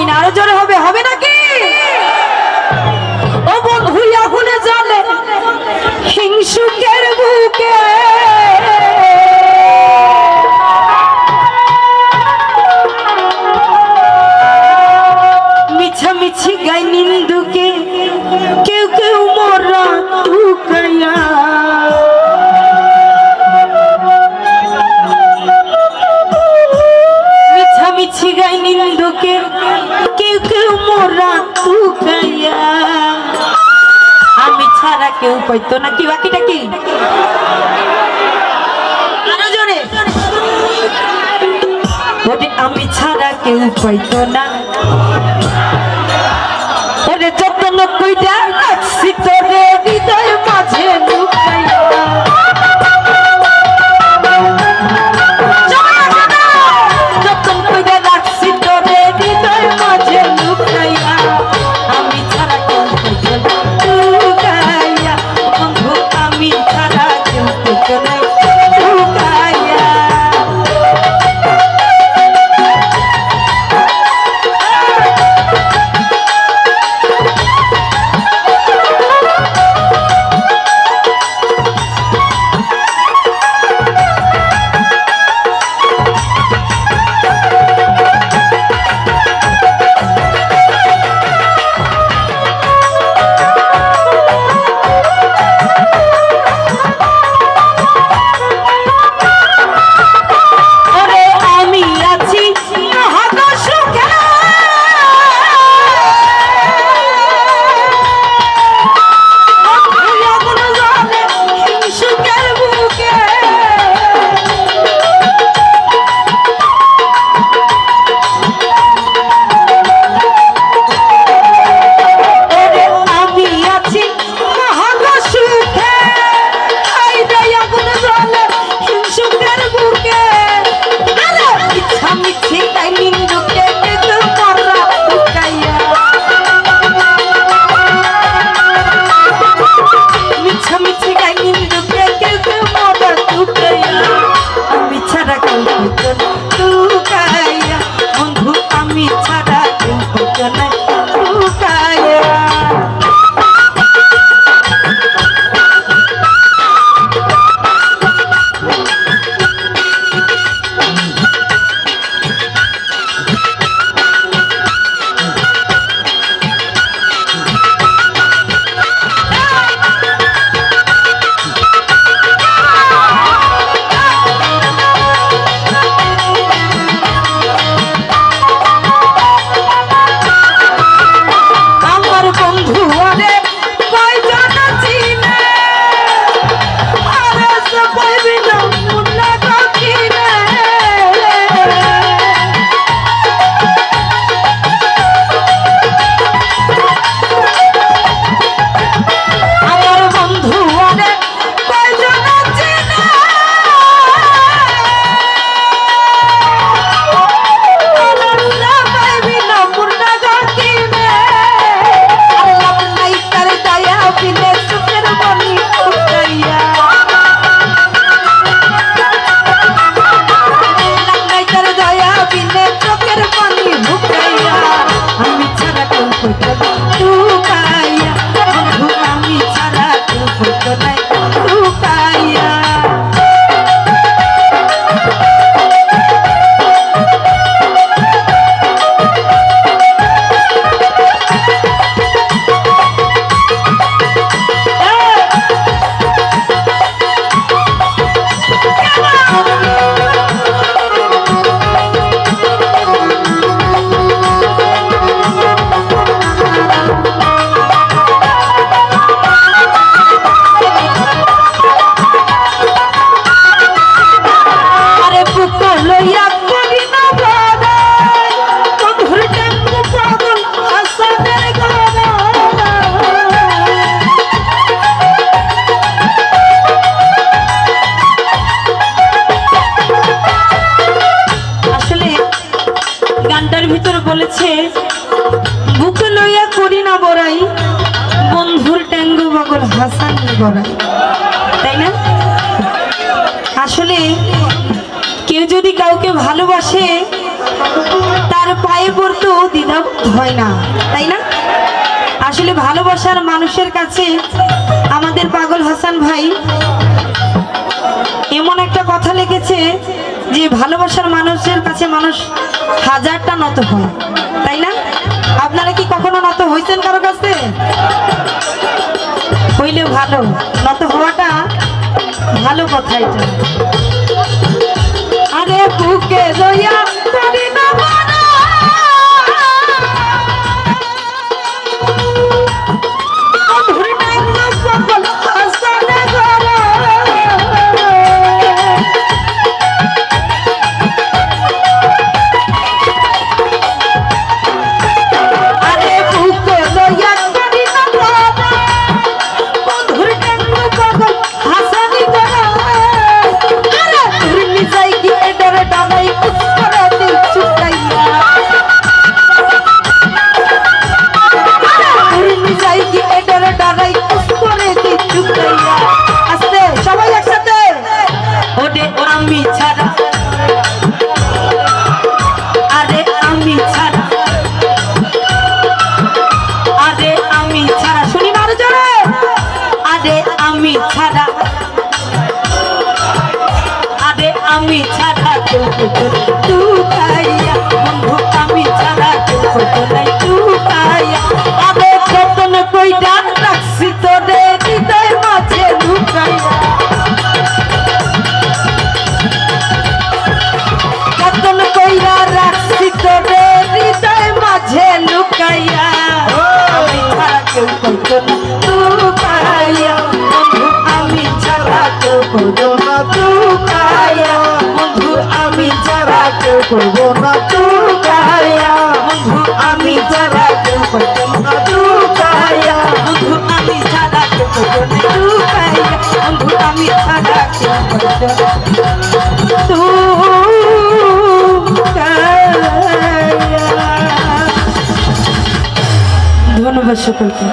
পাই না। আরো জোরে হবে, হবে নাকি? ও বন্ধু আগুনে জ্বলে হিংসুকের বুকে, মিছামিছি গাই নিন্দুকে, কেউ কেউ মরা টুকাইয়া। মিছামিছি গাই নিন্দুকে, কেউ কেউ মরা টুকাইয়া। আমি ছাড়া কেউ পাইতো না। কি বাকিটা কি? আরো জোরে। আমি ছাড়া কেউ পাইতো না। ওরে যত্ন কইরা রাখছি তোরে হৃদয় মাঝে লুকাইয়া। যত্ন কইরা রাখছি তোরে হৃদয় মাঝে লুকাইয়া। আমি ছাড়া কেউ পাইতো না লুকাইয়া। বন্ধু আমি ছাড়া কেউ পাইতো না লুকাইয়া। বলেছে বুকে লইয়া করি না বড়াই, বন্ধুর ট্যাঙ্গু বগল হাসান বড়াই, তাই না? আসলে কেউ যদি কাউকে ভালোবাসে তার পায়ে পায়ে পড়তেও দ্বিধা হয় না, তাই না? আসলে ভালোবাসার মানুষের কাছে আমাদের পাগল হাসান ভাই এমন একটা কথা লিখেছে যে ভালোবাসার মানুষের কাছে মানুষ হাজারটা নত হয়, তাই না? আপনারা কি কখনো নত হয়েছেন কারো কাছে? হইলে ভালো, নত হওয়াটা ভালো কথা। এটা আরে বুকে রইয়া করি না মানা, বন্ধুর ট্যাঙ্গ পাগল হাসানে গড়া। আরে বুকে রইয়া করি না মানা, বন্ধুর ট্যাঙ্গ পাগল হাসানে গড়া। আরে তুই নিজাই কি এটার ডালাই কুছ করে দিল চুকাইয়া। তুই নিজাই কি এটার ডালাই কুছ করে দিল চুকাইয়া। আস্তে সবাই একসাথে, ওরে আমি ছাড়া, আরে আমি ছাড়া, আরে আমি ছাড়া, শুনি না আরো জোরে। আরে আমি ছাড়া, আরে আমি ছাড়া কেউ করতো টুকাইয়া, বন্ধু আমি ছাড়া কেউ করতো নাই টুকাইয়া। আরে যতন কইরা রাখছি তোরে হৃদয় মাঝে লুকাইয়া, যতন কইরা রাখছি তোরে হৃদয় মাঝে লুকাইয়া। আমি ছাড়া কেউ করতো না টুকাইয়া, বন্ধু আমি ছাড়া কেউ করতো না টুকাইয়া, বন্ধু আমি ছাড়া কেউ করবো না টুকাইয়া, বন্ধু আমি ছাড়া কেউ করবো না টুকাইয়া, বন্ধু আমি ছাড়া কেউ করবো না টুকাইয়া, বন্ধু আমি ছাড়া কেউ করবো না টুকাইয়া। ধন্যবাদ সকলকে।